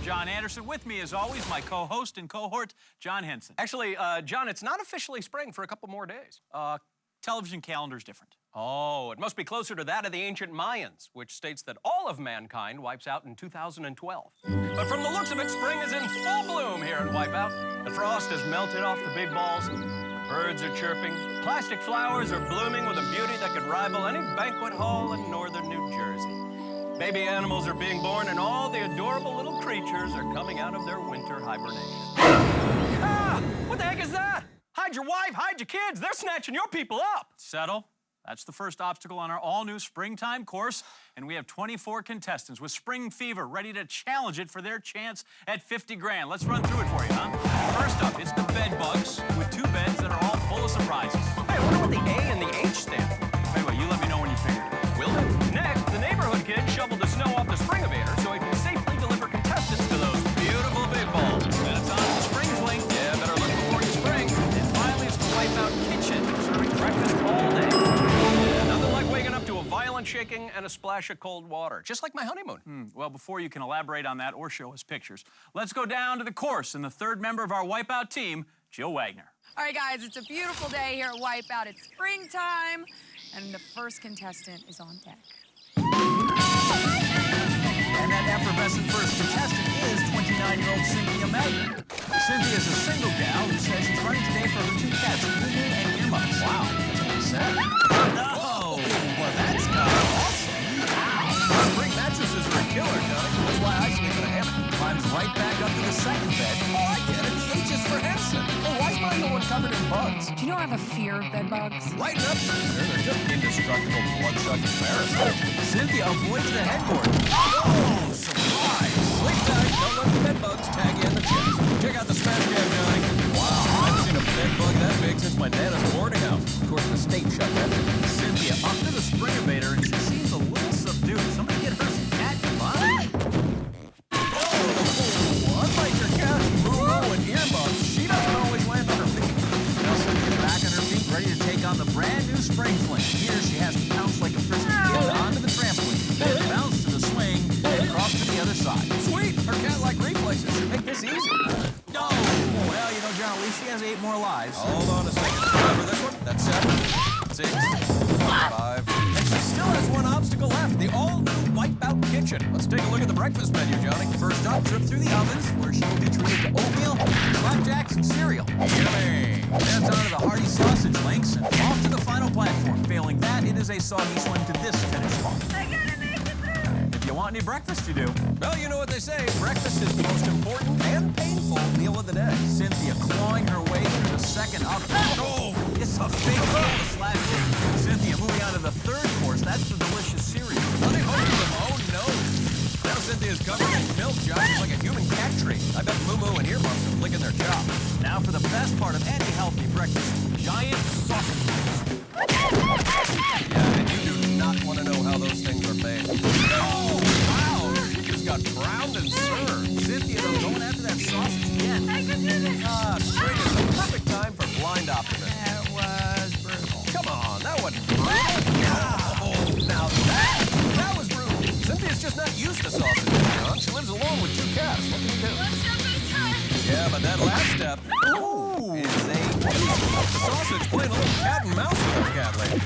John Anderson. With me, as always, my co-host and cohort, John Henson. Actually, John, it's not officially spring for a couple more days. Television calendar's different. Oh, it must be closer to that of the ancient Mayans, which states that all of mankind wipes out in 2012. But from the looks of it, spring is in full bloom here in Wipeout. The frost has melted off the big balls. Birds are chirping. Plastic flowers are blooming with a beauty that could rival any banquet hall in northern New Jersey. Baby animals are being born, and all the adorable little creatures are coming out of their winter hibernation. Ah! What the heck is that? Hide your wife, hide your kids. They're snatching your people up. Settle. That's the first obstacle on our all-new springtime course, and we have 24 contestants with spring fever ready to challenge it for their chance at 50 grand. Let's run through it for you, huh? First up, it's the bed bugs with 2 beds that are all full of surprises. Hey, I wonder what the A and the H stand for. Anyway, you let me know when you figure it. Will do. Next, the neighborhood kid shoveled the snow off the spring evader so he can safely deliver contestants to those beautiful big balls. Then it's on to the spring fling. Yeah, better look before you spring. And finally, it's the Wipeout Kitchen, serving breakfast all day. Nothing like waking up to a violent shaking and a splash of cold water, just like my honeymoon. Well, before you can elaborate on that or show us pictures, let's go down to the course and the third member of our Wipeout team, Jill Wagner. All right, guys, it's a beautiful day here at Wipeout. It's springtime, and the first contestant is on deck. And that effervescent first contestant is 29-year-old Cynthia Magner. Cynthia is a single gal who says she's running today for her 2 cats, Grueling and Irma. Wow, that's what he said. No! Well, that's kind of awesome. Spring mattresses are a killer, Johnny. That's why I sleep in a hammock. Climbs right back up to the second bed. Oh, I get it. The H is for Henson. Hey, why is mine the one covered in bugs? Do you know I have a fear of bed bugs? Lighten up, sister. They're just indestructible, blood-sucking parasites. Cynthia avoids the headboard. Oh, surprise! Sleep tight. Don't let the bed bugs tag you in the chest. Check out the smash cam, Johnny. Wow, I haven't seen a bed bug that big since my nana's boarding house. Of course, the state shut that down. Cynthia up to the spring evader, and she seems a little subdued. Somebody get her some cat fun. Unlike your cats, Moo and earbuds, she doesn't always land on her feet. Now Cynthia's back on her feet, ready to take on the brand new spring fling. Here she has to pounce like a frisky kid onto the trampoline, then bounce to the swing, and across to the other side. Sweet! Her cat-like reflexes should make this easy. No! Well, you know, John, at least she has 8 more lives. Hold on a second. Remember this one? That's 7, 6, 5. And she still has 1 obstacle left, the all-new Wipeout Kitchen. Let's take a look at the breakfast menu, Johnny. First up, trip through the ovens, where she will be treated to oatmeal, flapjacks, and cereal. Yummy! Then it's on to the hearty sausage links, and off to the final platform. Failing that, it is a soggy swing to this finish spot. I gotta make it through! If you want any breakfast, you do. Well, you know what they say. Breakfast is the most important and painful meal of the day. Cynthia clawing her way through the second oven. Oh! It's a big bowl of slab cake. Cynthia moving on to the third course. That's the delicious cereal. Honey, oh no! Now Cynthia's covered in milk, John. It's like a human cat tree. I bet Moo and Irma are licking their chops. Now for the best part of any healthy breakfast, giant sausage rolls. Yeah, and you do not want to know how those things are made. Oh, wow! She just got browned and served. Cynthia, though, going after that sausage again. I can do this! Spring is the perfect time for blind optimism. That was brutal. Come on, that wasn't brutal. Oh, now that was brutal. Cynthia's just not used to sausage, John. She lives alone with 2 cats. What can you do? One step at a time. Yeah, but that last step is the sausage playing a little cat and mouse with her cat lady.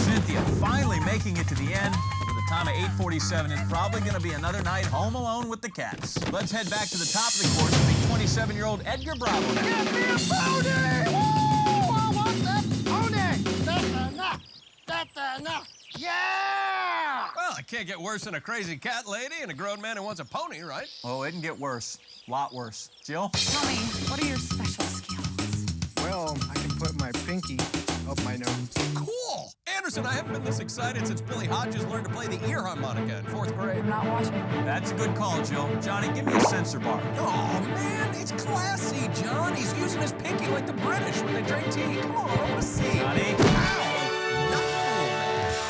Cynthia finally making it to the end. With a time of 8:47, it's probably going to be another night home alone with the cats. Let's head back to the top of the course to meet 27-year-old Edgar Bravo. Give me a pony! Woo! I want that pony! That's enough! That's enough! Yeah! Well, it can't get worse than a crazy cat lady and a grown man who wants a pony, right? Oh, it can get worse. A lot worse. Jill? Tell me, what are your special skills? Well, I can put my pinky up my nose. Cool! Anderson, I haven't been this excited since Billy Hodges learned to play the ear harmonica in 4th grade. I'm not watching. That's a good call, Jill. Johnny, give me a sensor bar. Oh, man, it's classy, John. He's using his pinky like the British when they drink tea. Come on, I want to see. Johnny? Ow!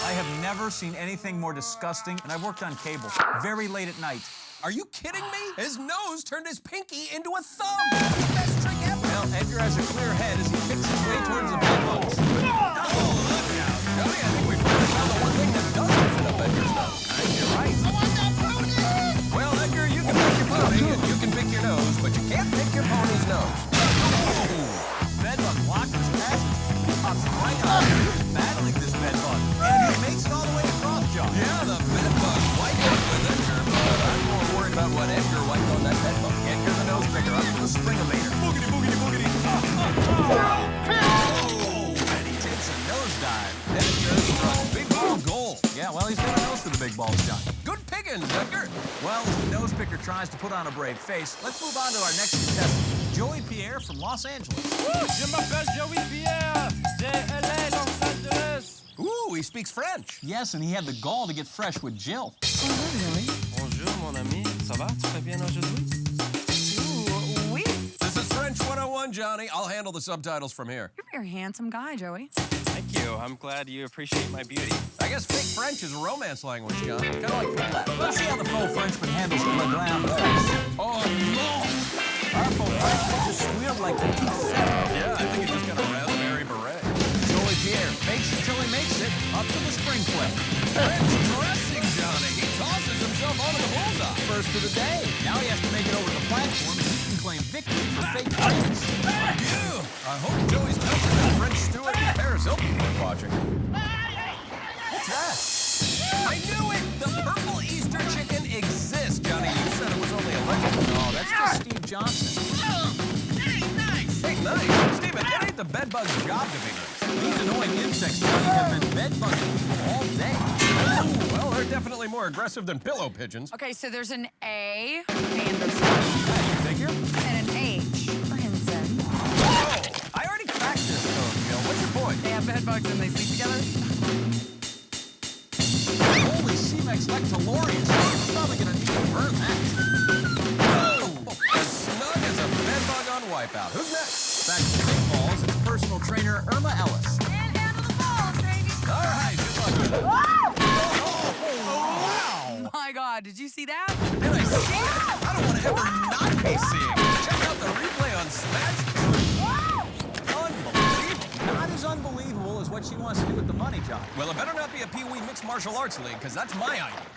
I have never seen anything more disgusting, and I've worked on cable. Very late at night. Are you kidding me? His nose turned his pinky into a thumb. That's the best trick ever. Well, Edgar has a clear head as he picks his way towards the bed bugs. Oh, look out. Johnny, I think we finally found the one thing that doesn't fit up Edgar's nose. You're right. I want that pony! Well, Edgar, you can pick your pony. what Edgar wiped on that bed bug. Edgar the nose picker up to the spring-o-mator. Boogity, boogity, boogity. And he takes a nosedive. Edgar struck big ball goal. Yeah, well, he's got a nose for the big balls, John. Good pickings, Edgar. Well, as the nose picker tries to put on a brave face, let's move on to our next contestant, Joey Pierre from Los Angeles. Je m'appelle Joey Pierre de LA, Los Angeles. Ooh, he speaks French. Yes, and he had the gall to get fresh with Jill. Bonjour, mon ami. Ça va? Tu fais bien aujourd'hui? Ooh, oui. This is French 101, Johnny. I'll handle the subtitles from here. You're a very handsome guy, Joey. Thank you. I'm glad you appreciate my beauty. I guess fake French is a romance language, John. Kind of like that. Let's see how the faux Frenchman handles the ground face. Oh, no! Our faux Frenchman just squealed like the T7. Yeah, I think he just got a raspberry beret. Joey Pierre fakes it till he makes it, up to the spring flip. French dressing, Johnny. He tosses himself onto the bullseye. First of the day. Now he has to make it over the platform and he can claim victory for fake French. Phew! I hope Joey's melted that French steward and Paris Hilton were watching. What's that? I knew it! The purple Easter chicken exists, Johnny. You said it was only a legend. No, that's just Steve Johnson. Hey, nice. Steven, it ain't the bedbug's job to be nice. These annoying insects, Johnny, have been bed-bugging people all day. Oh, well, they're definitely more aggressive than pillow pigeons. Okay, so there's an A for Anderson Hey, you figure? and an H for Henson. Oh, I already cracked this code, Jill. What's your point? They have bed bugs and they sleep together. Holy C-Mex Lectolorius. You're probably going to need to burn that. As snug as a bedbug on Wipeout. Who's next? Back to the big balls, it's personal trainer Irma Ellis. And handle the balls, baby. All right, good luck with it. Wow! My God, did you see that? Did I see it? I don't want to ever not be seeing it. Check out the replay on Smash. Unbelievable. Not as unbelievable as what she wants to do with the money, John. Well, it better not be a Pee Wee Mixed Martial Arts League, because that's my idea.